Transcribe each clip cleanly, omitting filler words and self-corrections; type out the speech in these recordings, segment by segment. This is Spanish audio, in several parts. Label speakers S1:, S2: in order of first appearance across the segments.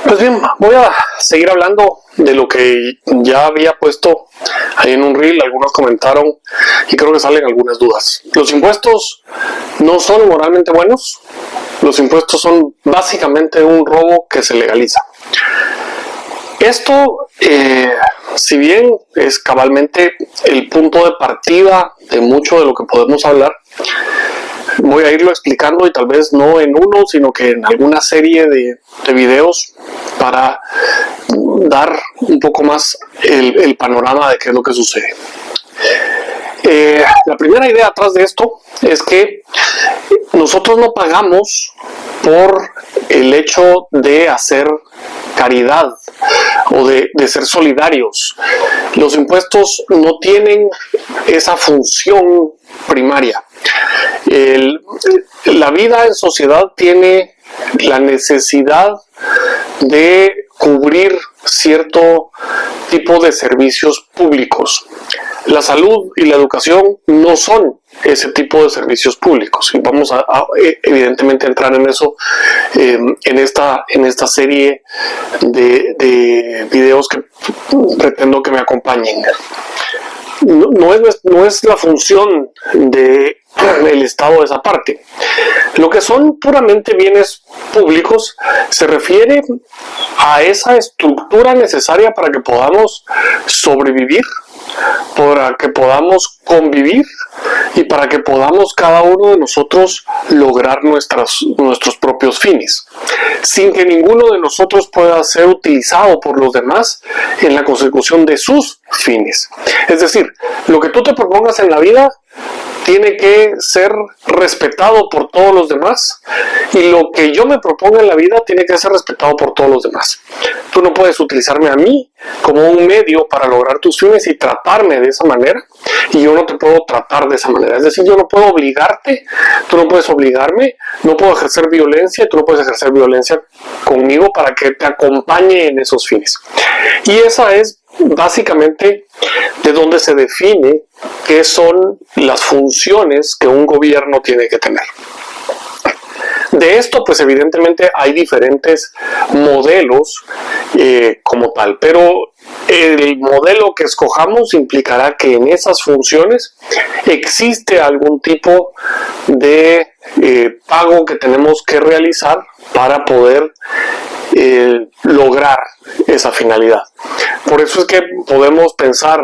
S1: Pues bien, voy a seguir hablando de lo que ya había puesto ahí en un reel. Algunos comentaron y creo que salen algunas dudas. Los impuestos no son moralmente buenos. Los impuestos son básicamente un robo que se legaliza. Esto, si bien es cabalmente el punto de partida de mucho de lo que podemos hablar, voy a irlo explicando y tal vez no en uno, sino que en alguna serie de videos para dar un poco más el panorama de qué es lo que sucede. La primera idea atrás de esto es que nosotros no pagamos por el hecho de hacer caridad o de ser solidarios. Los impuestos no tienen esa función primaria. La vida en sociedad tiene la necesidad de cubrir cierto tipo de servicios públicos. La salud y la educación no son ese tipo de servicios públicos y vamos a evidentemente entrar en eso en esta serie de videos que pretendo que me acompañen. No es la función del Estado esa parte. Lo que son puramente bienes públicos se refiere a esa estructura necesaria para que podamos sobrevivir, para que podamos convivir y para que podamos cada uno de nosotros lograr nuestros propios fines, sin que ninguno de nosotros pueda ser utilizado por los demás en la consecución de sus fines. Es decir, lo que tú te propongas en la vida tiene que ser respetado por todos los demás y lo que yo me proponga en la vida tiene que ser respetado por todos los demás. Tú no puedes utilizarme a mí como un medio para lograr tus fines y tratarme de esa manera y yo no te puedo tratar de esa manera. Es decir, yo no puedo obligarte, tú no puedes obligarme, no puedo ejercer violencia, tú no puedes ejercer violencia conmigo para que te acompañe en esos fines. Y esa es básicamente de donde se define qué son las funciones que un gobierno tiene que tener. De esto, pues evidentemente hay diferentes modelos como tal, pero el modelo que escojamos implicará que en esas funciones existe algún tipo de pago que tenemos que realizar para poder lograr esa finalidad. Por eso es que podemos pensar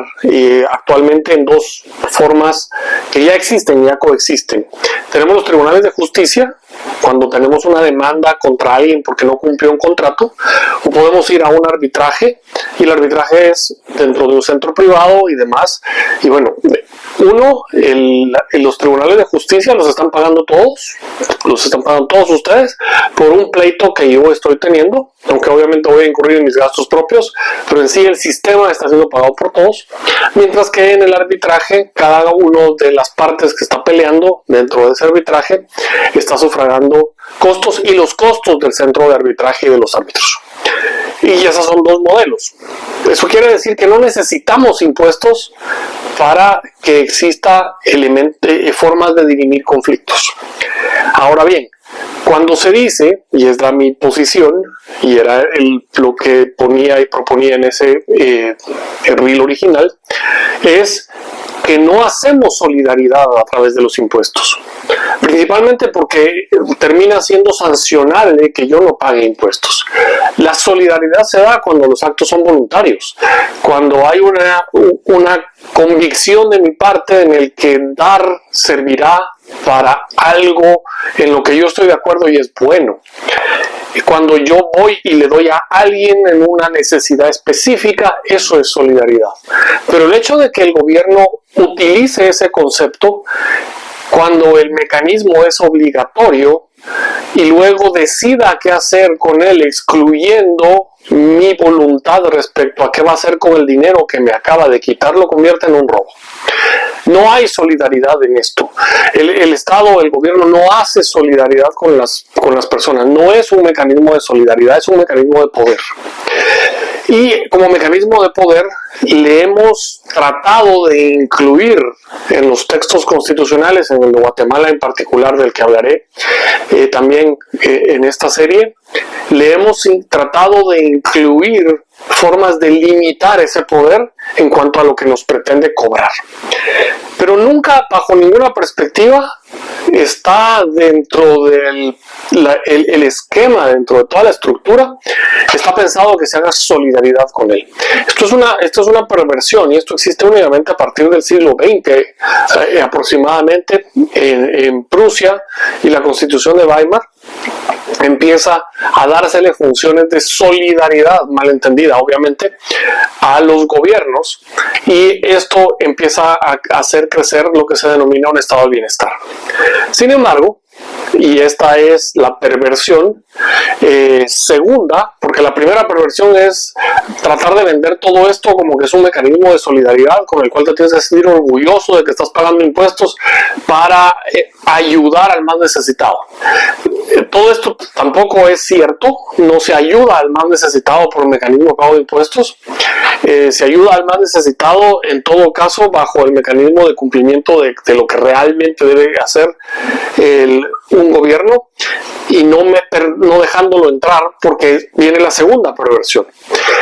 S1: actualmente en dos formas que ya existen, ya coexisten. Tenemos los tribunales de justicia, cuando tenemos una demanda contra alguien porque no cumplió un contrato, o podemos ir a un arbitraje, y el arbitraje es dentro de un centro privado y demás. Y bueno, los tribunales de justicia los están pagando todos ustedes por un pleito que yo estoy teniendo, aunque obviamente voy a incurrir en mis gastos propios, pero en sí el sistema está siendo pagado por todos, mientras que en el arbitraje cada uno de las partes que está peleando dentro de ese arbitraje está sufragando costos y los costos del centro de arbitraje y de los árbitros. Y esos son dos modelos. Eso quiere decir que no necesitamos impuestos para que exista formas de dirimir conflictos. Ahora bien, cuando se dice, y es mi posición, y era lo que ponía y proponía en ese reel original, es que no hacemos solidaridad a través de los impuestos. Principalmente porque termina siendo sancionable que yo no pague impuestos. La solidaridad se da cuando los actos son voluntarios, cuando hay una convicción de mi parte en el que dar servirá para algo en lo que yo estoy de acuerdo y es bueno. Y cuando yo voy y le doy a alguien en una necesidad específica, eso es solidaridad. Pero el hecho de que el gobierno utilice ese concepto cuando el mecanismo es obligatorio y luego decida qué hacer con él, excluyendo mi voluntad respecto a qué va a hacer con el dinero que me acaba de quitar, lo convierte en un robo. No hay solidaridad en esto. El Estado, el gobierno no hace solidaridad con las personas. No es un mecanismo de solidaridad, es un mecanismo de poder. Y como mecanismo de poder le hemos tratado de incluir en los textos constitucionales, en el de Guatemala en particular, del que hablaré también en esta serie, le hemos tratado de incluir formas de limitar ese poder en cuanto a lo que nos pretende cobrar. Pero nunca, bajo ninguna perspectiva, está dentro del el esquema, dentro de toda la estructura, está pensado que se haga solidaridad con él. Esto es una perversión, y esto existe únicamente a partir del siglo XX, aproximadamente, en Prusia y la Constitución de Weimar. Empieza a dársele funciones de solidaridad, malentendida obviamente, a los gobiernos, y esto empieza a hacer crecer lo que se denomina un estado de bienestar. Sin embargo, y esta es la perversión segunda, porque la primera perversión es tratar de vender todo esto como que es un mecanismo de solidaridad con el cual te tienes que sentir orgulloso de que estás pagando impuestos para ayudar al más necesitado. Todo esto tampoco es cierto, no se ayuda al más necesitado por el mecanismo de pago de impuestos, se ayuda al más necesitado en todo caso bajo el mecanismo de cumplimiento de lo que realmente debe hacer un gobierno, y no dejándolo entrar, porque viene la segunda perversión.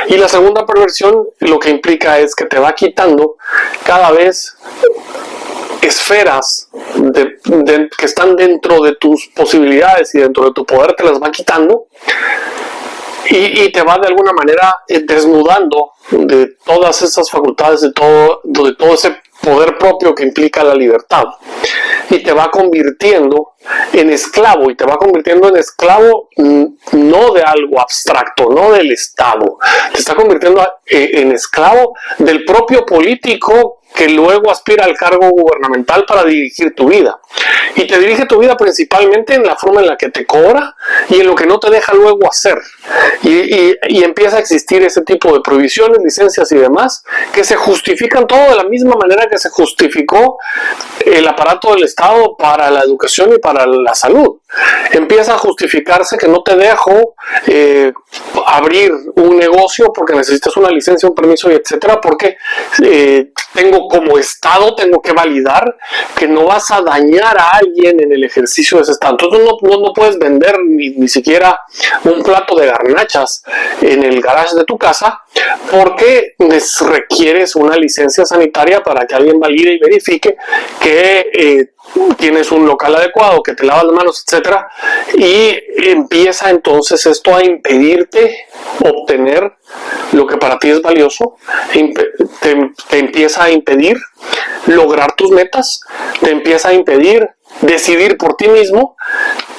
S1: Y la segunda perversión lo que implica es que te va quitando cada vez esferas que están dentro de tus posibilidades y dentro de tu poder, te las va quitando y te va de alguna manera desnudando de todas esas facultades, de todo ese poder propio que implica la libertad, y te va convirtiendo en esclavo, y te va convirtiendo en esclavo no de algo abstracto, no del Estado, te está convirtiendo en esclavo del propio político que luego aspira al cargo gubernamental para dirigir tu vida. Y te dirige tu vida principalmente en la forma en la que te cobra y en lo que no te deja luego hacer. Y empieza a existir ese tipo de prohibiciones, licencias y demás, que se justifican todo de la misma manera que se justificó el aparato del Estado para la educación y para la salud. Empieza a justificarse que no te dejo abrir un negocio porque necesitas una licencia, un permiso, y etcétera, porque como Estado tengo que validar que no vas a dañar a alguien en el ejercicio de ese Estado. Entonces no puedes vender ni siquiera un plato de garnachas en el garage de tu casa, porque requieres una licencia sanitaria para que alguien valide y verifique que tienes un local adecuado, que te lavas las manos, etcétera, y empieza entonces esto a impedirte obtener lo que para ti es valioso, te empieza a impedir lograr tus metas, te empieza a impedir decidir por ti mismo,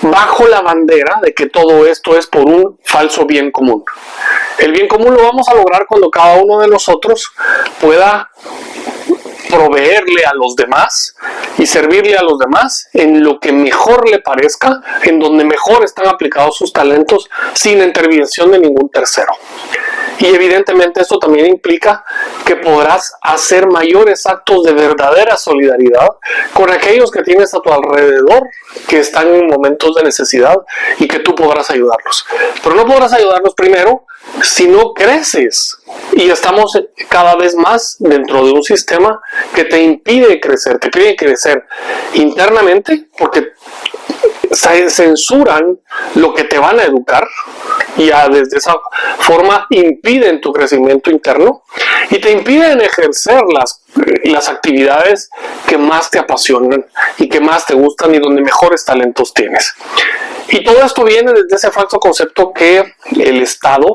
S1: bajo la bandera de que todo esto es por un falso bien común. El bien común lo vamos a lograr cuando cada uno de nosotros pueda proveerle a los demás y servirle a los demás en lo que mejor le parezca, en donde mejor están aplicados sus talentos, sin intervención de ningún tercero. Y evidentemente esto también implica que podrás hacer mayores actos de verdadera solidaridad con aquellos que tienes a tu alrededor, que están en momentos de necesidad, y que tú podrás ayudarlos. Pero no podrás ayudarlos primero si no creces. Y estamos cada vez más dentro de un sistema que te impide crecer internamente, porque censuran lo que te van a educar, y desde esa forma impiden tu crecimiento interno y te impiden ejercer las actividades que más te apasionan y que más te gustan y donde mejores talentos tienes. Y todo esto viene desde ese falso concepto que el Estado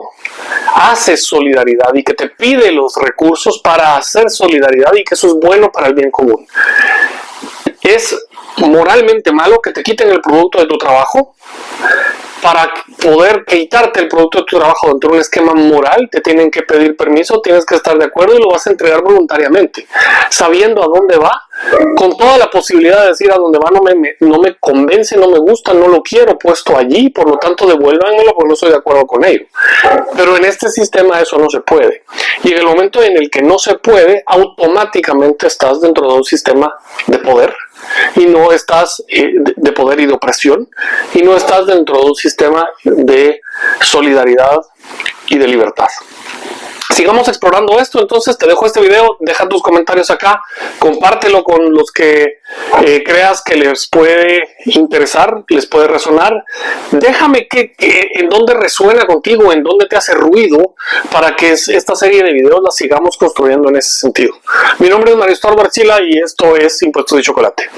S1: hace solidaridad y que te pide los recursos para hacer solidaridad, y que eso es bueno para el bien común. Es moralmente malo que te quiten el producto de tu trabajo. Para poder quitarte el producto de tu trabajo dentro de un esquema moral, te tienen que pedir permiso, tienes que estar de acuerdo, y lo vas a entregar voluntariamente, sabiendo a dónde va, con toda la posibilidad de decir: a dónde va no me convence, no me gusta, no lo quiero puesto allí, por lo tanto devuélvanmelo porque no estoy de acuerdo con ello. Pero en este sistema eso no se puede, y en el momento en el que no se puede, automáticamente estás dentro de un sistema de poder, y no estás de poder y de opresión, y no estás dentro de un sistema de solidaridad y de libertad. sigamos explorando esto. Entonces te dejo este video, deja tus comentarios acá, compártelo con los que creas que les puede interesar, les puede resonar. Déjame en dónde resuena contigo, en dónde te hace ruido, para que esta serie de videos la sigamos construyendo en ese sentido. Mi nombre es Mario Estorbo Archila y esto es Impuestos de Chocolate.